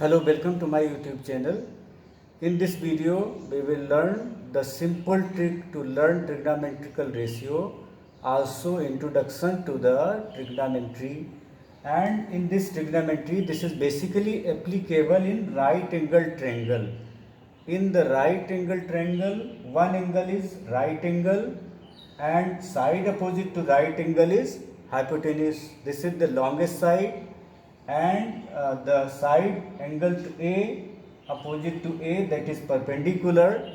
Hello, welcome to my YouTube channel. In this video, we will learn the simple trick to learn trigonometrical ratio, also introduction to the trigonometry. And in this trigonometry, this is basically applicable in right angle triangle. In the right angle triangle, one angle is right angle and side opposite to right angle is hypotenuse. This is the longest side and the side angle to A opposite to A, that is perpendicular,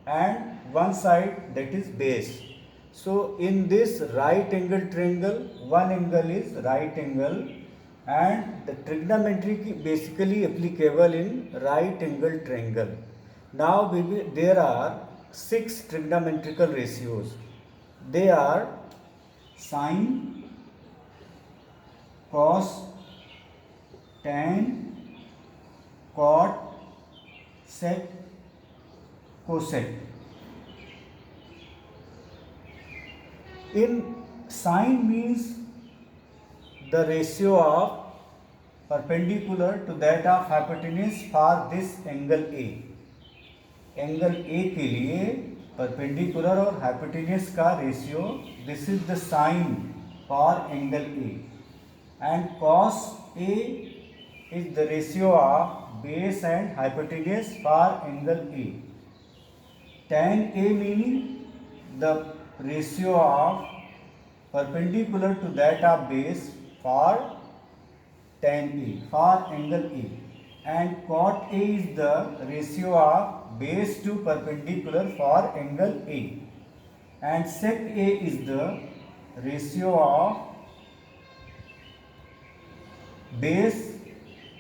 and one side, that is base. So in this right angle triangle, one angle is right angle and the trigonometry basically applicable in right angle triangle. Now there are 6 trigonometrical ratios. They are sine, cos, tan, cot, sec, cosec. In sine means the ratio of perpendicular to that of hypotenuse for this angle A. Angle A के लिए perpendicular और hypotenuse का ratio, this is the sine for angle A. And cos A is the ratio of base and hypotenuse for angle A. tan A meaning the ratio of perpendicular to that of base for tan A, for angle A. And cot A is the ratio of base to perpendicular for angle A. And sec A is the ratio of base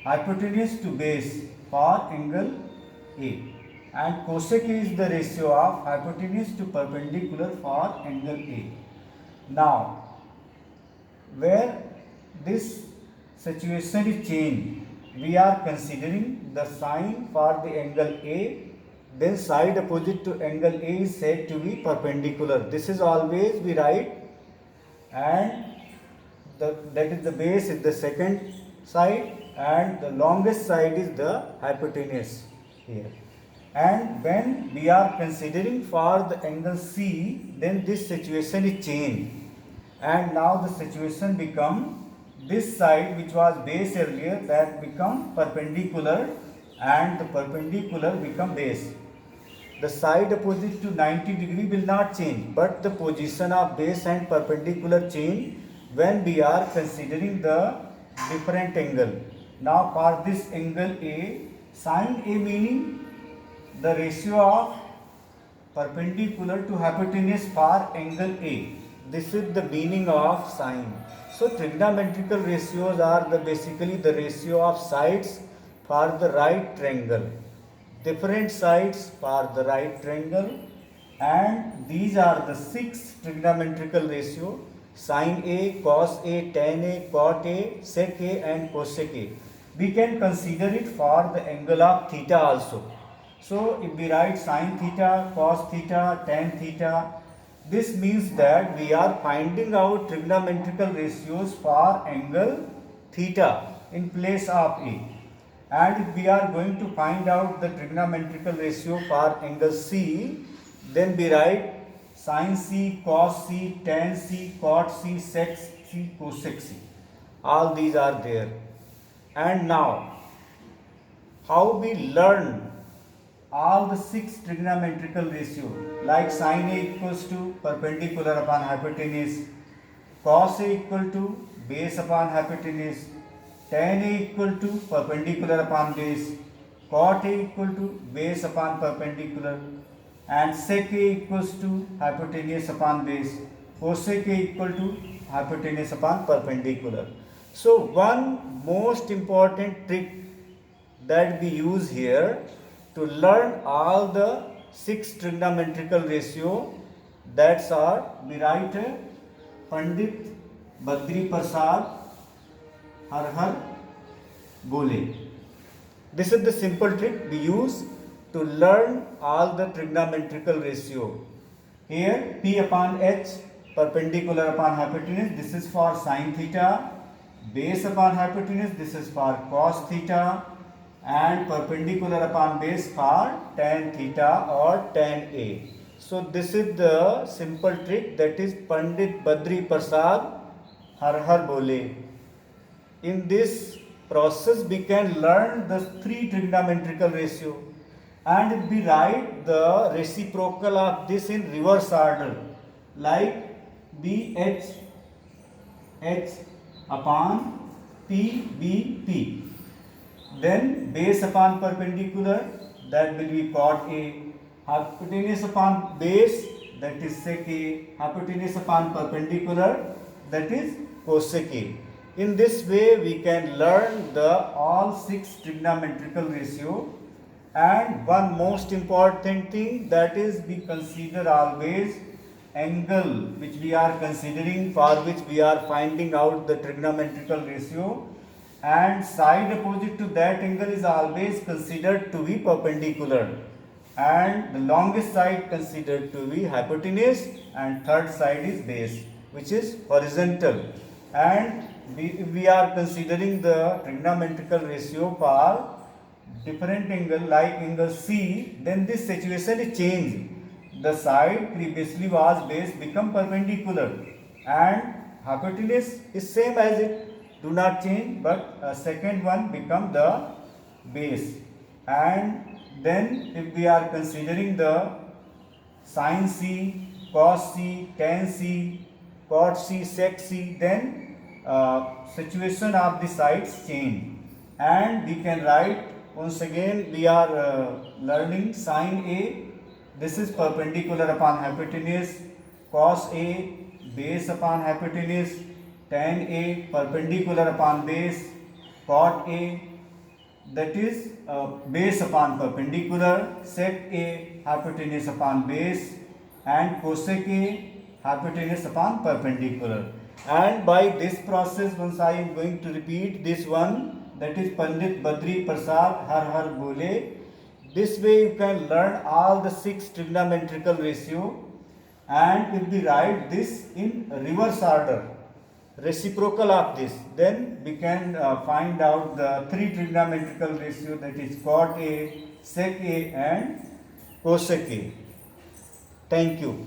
hypotenuse to base for angle A. And cosec A is the ratio of hypotenuse to perpendicular for angle A. Now, where this situation is changed, we are considering the sine for the angle A, then side opposite to angle A is said to be perpendicular. This is always we write, and that is the base is the second side and the longest side is the hypotenuse here. And when we are considering for the angle C, then this situation is changed, and now the situation become this side which was base earlier, that become perpendicular and the perpendicular become base. The side opposite to 90 degree will not change, but the position of base and perpendicular change when we are considering the different angle. Now for this angle A, sine A meaning the ratio of perpendicular to hypotenuse for angle A. This is the meaning of sine. So trigonometrical ratios are basically the ratio of sides for the right triangle, different sides for the right triangle, and these are the 6 trigonometrical ratio: sine A, cos A, tan A, cot A, sec A and cosec A. We can consider it for the angle of theta also. So if we write sine theta, cos theta, tan theta, this means that we are finding out trigonometrical ratios for angle theta in place of A. And if we are going to find out the trigonometrical ratio for angle C, then we write sin C, cos C, tan C, cot C, sec C, cosec C. All these are there. And now, how we learn all the 6 trigonometrical ratio, like sin A equals to perpendicular upon hypotenuse, cos A equal to base upon hypotenuse, tan A equal to perpendicular upon base, cot A equal to base upon perpendicular, and sec A equals to hypotenuse upon base, cosec A equal to hypotenuse upon perpendicular. So one most important trick that we use here to learn all the 6 trigonometrical ratio, that's are we write Pandit Badri Prasad Har Har Bole. This is the simple trick we use to learn all the trigonometrical ratio. Here P upon H perpendicular upon hypotenuse, this is for sin theta. Base upon hypotenuse, this is for cos theta. and perpendicular upon base for tan theta or tan A. So this is the simple trick, that is Pandit Badri Prasad Har Har Bole. In this process we can learn the three trigonometrical ratio, and we write the reciprocal of this in reverse order, like BH H upon PBP. Then base upon perpendicular, that will be cot A. Hypotenuse upon base, that is sec A. Hypotenuse upon perpendicular, that is cosec A. In this way we can learn the all six trigonometrical ratio. And one most important thing, that is we consider always angle which we are considering, for which we are finding out the trigonometrical ratio, and side opposite to that angle is always considered to be perpendicular, and the longest side considered to be hypotenuse, and third side is base, which is horizontal. And we are considering the trigonometrical ratio for different angle like angle C, then this situation is changed. The side previously was base become perpendicular, and hypotenuse is same as it, do not change, but second one become the base. And then if we are considering the sin C, cos C, tan C, cot C, sec C, then situation of the sides change, and we can write once again. We are learning sin A, this is perpendicular upon hypotenuse, cos A base upon hypotenuse, tan A perpendicular upon base, cot A that is base upon perpendicular, sec A hypotenuse upon base, and cosec A hypotenuse upon perpendicular. And by this process, once I am going to repeat this one, that is Pandit Badri Prasad Har Har Bole. This way you can learn all the six trigonometrical ratio, and if we write this in reverse order, reciprocal of this, then we can find out the three trigonometrical ratio, that is cot A, sec A and cosec A. Thank you.